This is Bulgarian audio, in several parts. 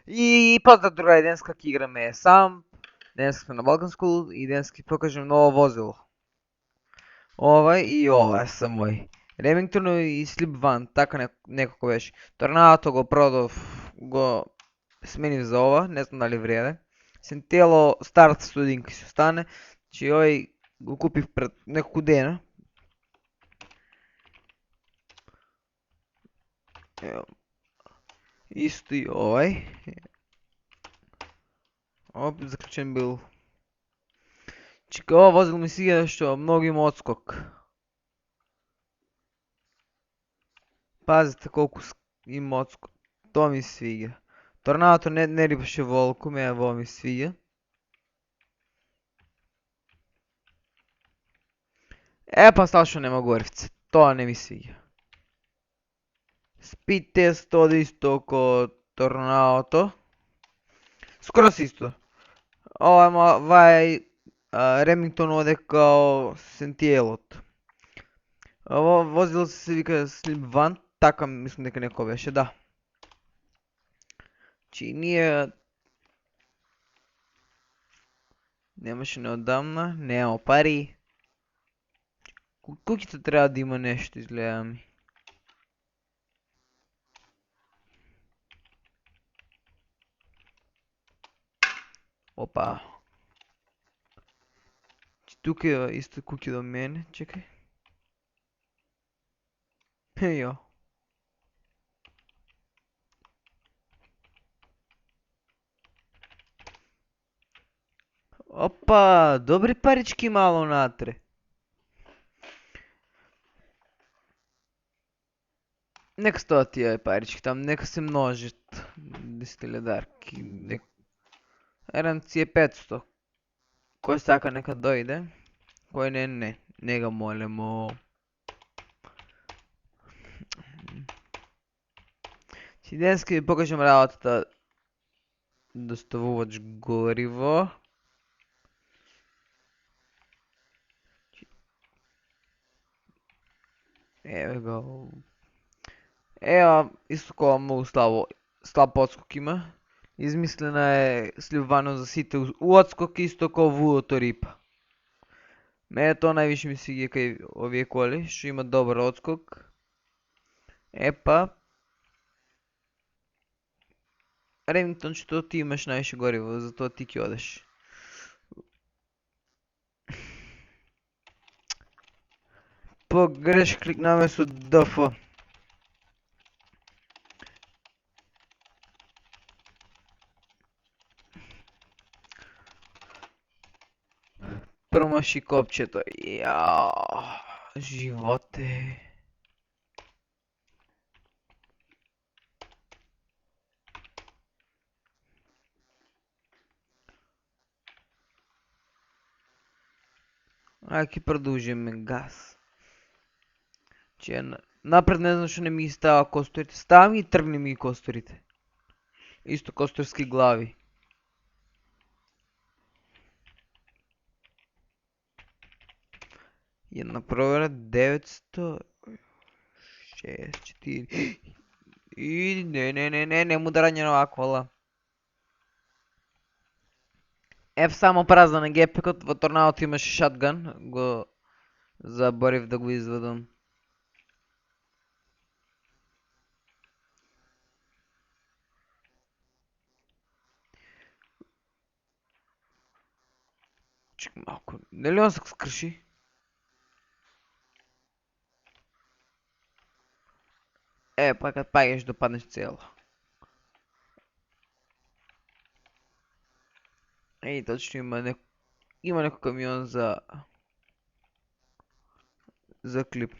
И поздрав другари, денеска ќе играме сам. Денеска сме на Balkan School и денеска ќе покажем ново возило. Овај и ова се мој. Ремингтон и Slip Van, така некако беше. Торнадото го продав, го сменив за ова, не знам дали вреде. Сентело старата студинка си остане, че овој го купив пред неколку дена. Ево. Исто и овај. Оп, заклучен бил. Чека, ова возило ми свиѓа што многу има одскок. Пазите колку има одскок. Тоа ми свиѓа. Торнадото не рипаше волку, мене во ми свиѓа. Па стал што нема горивце. Тоа не ми свиѓа. Speed тест оде исто ко торнадото. Скоро се исто. Ова Ремингтон оде као Сентиелот. Ово возило се вика Slip Van, така мислам дека некој беше, да. Чи ние немаше неодамна, нема пари. Куќата треба да има нешто, изгледа ми. Опа. Тука е исто куќа до мене, чекај. Ејо. Опа, добри парички мало натре. Нека стоат тие парички там, нека се множат. 10 ледарки. Еранци е 500. Кој сака нека дојде. Кој не. Не го молемо. Си денеска ви покажем работата доставувач гориво. Еве го. Ева, исто кога многу слаб одскок има. Измислена е сливано за сите одскок исто како вуото рипа. Мене тоа највише ми свиѓа кај овие коли, што има добар одскок. Епа. Ремингтон, што ти имаш највише гориво, затоа ти ќе одеш. Погреш кликнаме со DF. Промаши копчето. Животе. Ајде ќе продолжиме газ. Че напред не знам што не ми ги става косторите. Става ми и тргни ми и косторите. Исто косторски глави. Една провера 900 6 4 и не му дарање на оваа кола. Само празна на гепекот, во торнадото имаше шатган, го заборив да го извадам. Чек малку, нели он се скрши? Па кад паѓаш допаднеш цело. Точно има некој камион за клип.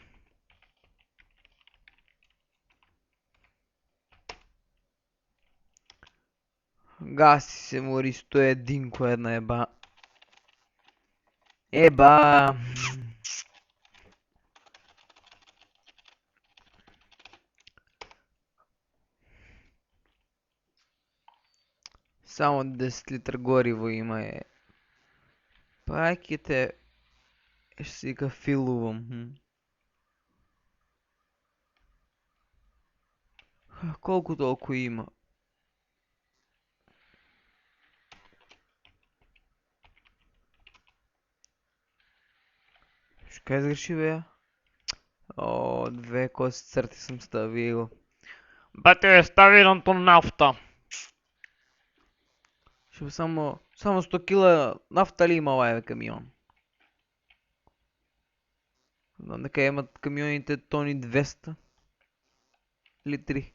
Гаси се мори 101 која една еба. Само 10 литра гориво има е. Пајките ще си га филувам. Колку толку има? Кај сгреши бе? О, 2 коси црти сум ставил. Бате, ставеното нафта. Што само 100 кила нафта ли има овај камион? Знам дека имат камионите тони 200 литри.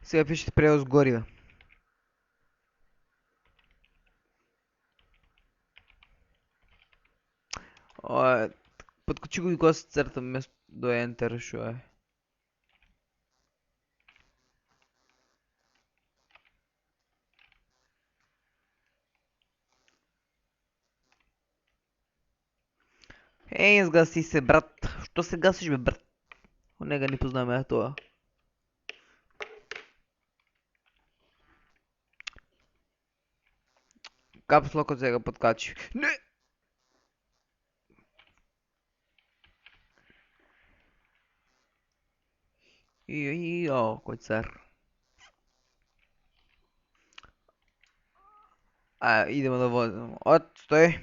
Сега пишете превоз горива. Ова подкачи го и кога се црта место до Enter шо е. Еј, згаси се, брат. Што се гасиш, бе, брат? Нега не познаваме тоа. Капслокот сега подкачи. Не! Ио, кој цар. Идемо да возиме. Стој.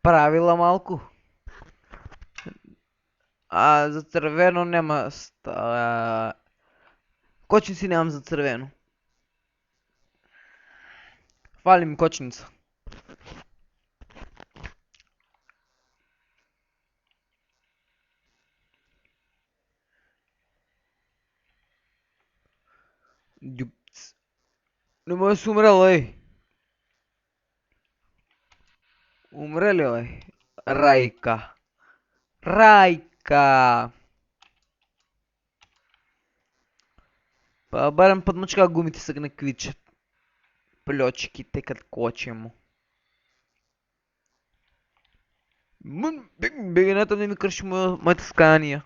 Правила малку. За црвено нема кочници немам за црвено. Фали ми кочница. Ѓупц. Немој да се умрел, еј. Умрели, еј. Рајка. Рајка. Па барем подмачка гумите сега не квичат. Плочките кад кочемо. Бегенето не ми крши мојата сканија.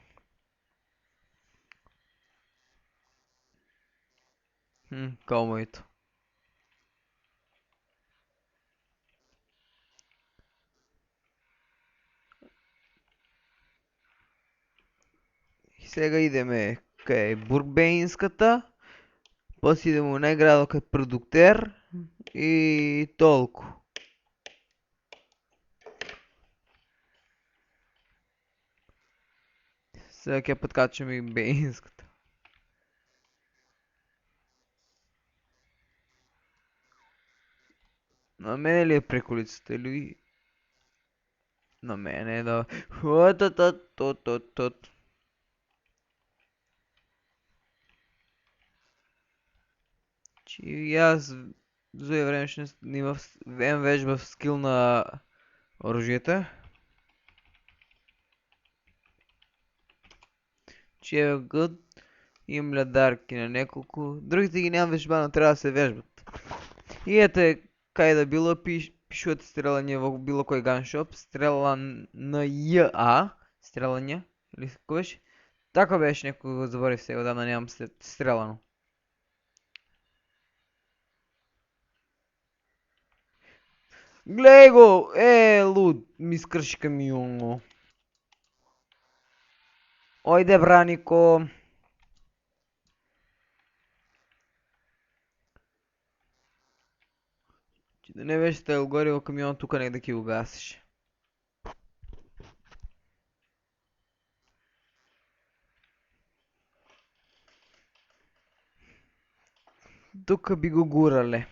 Као моето. Сега идеме кај Бургбеинската. После идеме у најградот кај Продуктер. И толку. Сега ќе подкачаме и Беинската. На мене ли е преку улицата или... На мене, да. Чи јас за овој време што имав вежба скил на оружјето. Чи е good. Имам ледарки на неколку. Другите ги немам вежбано, треба да се вежбат. И ете, кај да било пишувате стрелање во било кој ганшоп. Стрелање ЈА. Стрелање. Или како беше? Така беше, некој го заборив сега, одамна немам стрелано. Глеј го! Луд! Ми скрши камион. Ојде, Бранико! Да не беше ставил гориво камион тука негде ќе го гасиш. Тука би го гурале.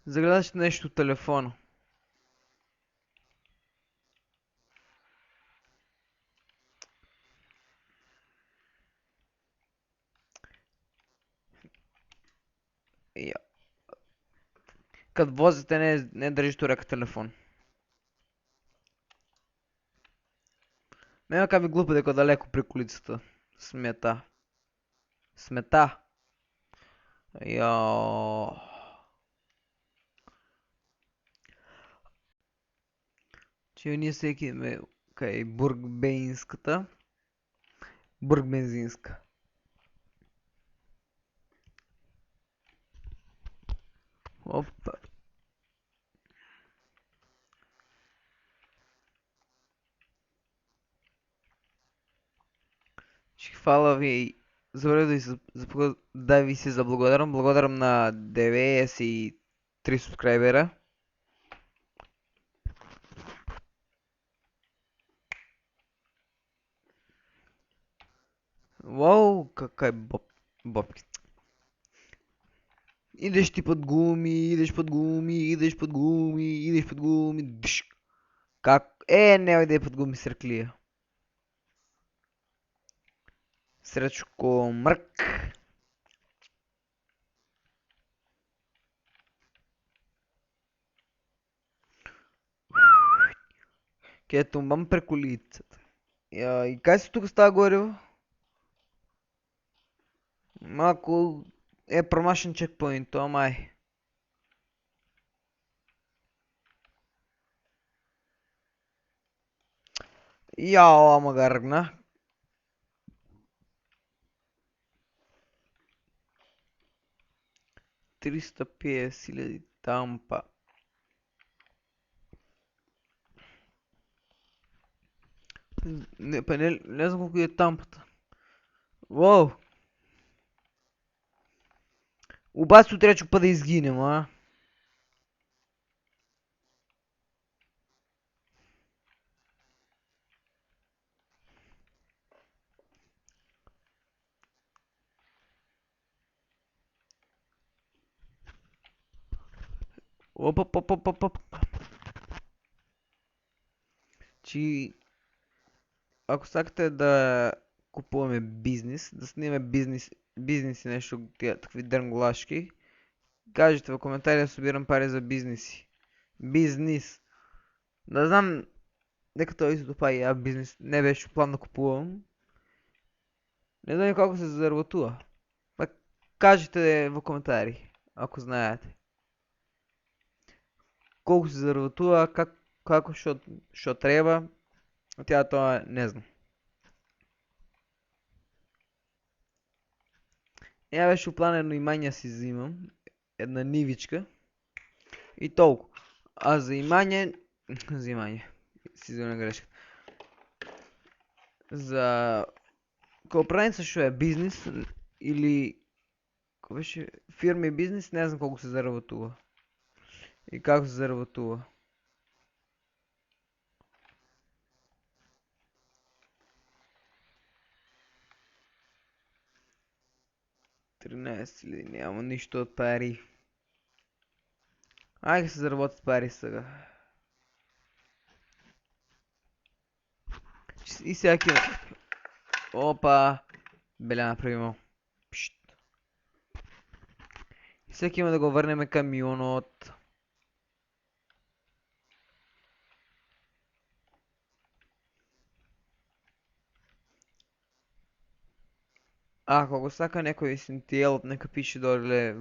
Загледаш нешто телефон. Кад возите не држиш ту река телефон. Нема ка ми глупо дека далеко преку улицата. Смета. Смета. Јао. Че ние се киме кај Бургбеинската. Бургбензинска. Опа. Фала ви да ви се заблагодарам. Благодарам на 93 субскрайбера. Вау, кака е бобки. Идеш ти под гуми, идеш под гуми, идеш под гуми, идеш под гуми. Дшк. Как? Немој да е под гуми срклија. Сречко мрк. Ке тумбам преку лицата. И кај се тука става гориво? Малку е промашен чекпоинт, ама е. Јао, ама го ргна. $350,000 тампа. Не знам колку е тампата. Воу. Убац тречу па да изгинем, а? Оп, оп, оп, оп, оп, оп. Ако сакате да купуваме бизнис, да снимаме бизниси нешто такви дрнгулашки, кажете во коментари да собирам пари за бизниси. Бизнис. Да знам дека тоа исто па и ја бизнис не беше план да купувам. Не знам како се заработува. Па кажете во коментари ако знаете. Колку се заработува, како што треба. Тоа не знам. Ја беше план едно имање си взимам, една нивичка и толку. А за имање, си зона грешка. За коопераница што е бизнис или кој беше фирма и бизнис, не знам колку се заработува. И како се заработува. $13,000, нямам ништо од пари. Ајде се заработат пари сега. И сега ќе... Опа! Беля направимо. Пшт. И сега ќе има да го врнеме камионот. Ако го сака некој синтијелот, нека пише доле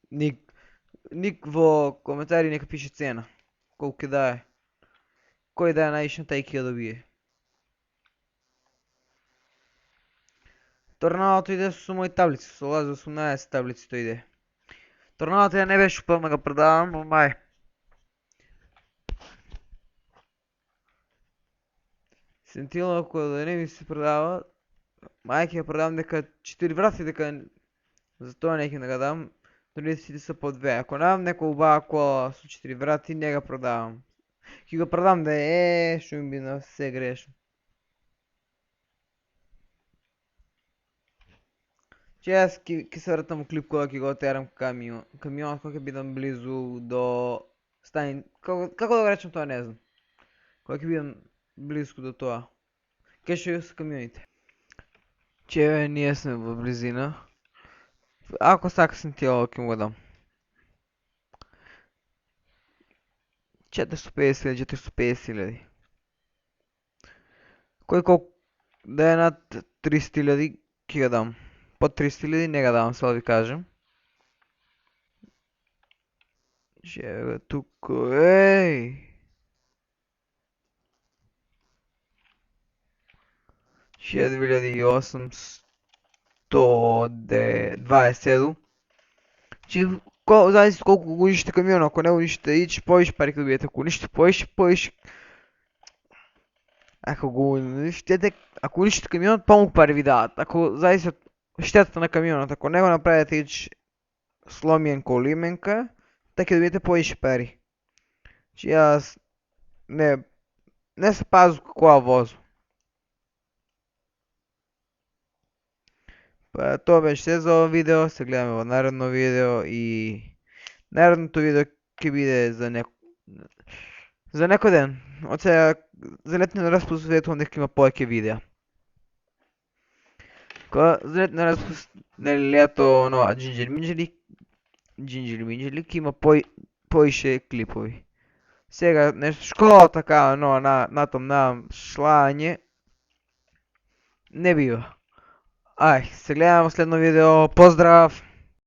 ник во коментари, нека пише цена. Колку ќе дае. Кој дае највише, тај ќе ја добие. Торнадото иде со мои таблици, со лаз 18 таблици тој иде. Торнадото ја не беше упал да го продавам, но мај. Сентила ако да не ми се продава, мај ќе ја продавам дека 4 врати, дека затоа не ќе да го дам. Дори сите се по 2. Ако немам некоја убава кола со 4 врати, не го продавам. Ќе го продам да што ми би на се грешно. Че јас ќе се вратам у клип кога ќе го отерам камионот кога ќе бидам близу до стајн. Како да го речем тоа не знам. Кога ќе бидам близко до тоа. Кај што се камионите. Че ние сме во близина. Ако сака сантијало ќе му го дам. 450,000. Кој колку да е над 300,000 ќе го дам. Под 300,000 не го давам, сега ви кажем. Че тука, еј! 6,827. Че Зависи колку го уништите камион, ако не уништите ич, повише пари ќе добиете, ако уништите повише. Ако го уништите, ако уништите камионот, помалку пари ви дават. Ако зависи од штетата на камионот, ако не го направите ич сломјенка или именка, така ќе добиете повише пари. Значи јас не се пазу кога возу. Па тоа беше се за ова видео, се гледаме во наредно видео и наредното видео ќе биде за некој ден. Од сега за летен распуст ветувам дека има повеќе видеа. За летен распуст, нели лето, нова Джинџери Минџери ќе има поише клипови. Сега нешто школа така, натам шлање не бива. Ај, се гледаме во следно видео. Поздрав!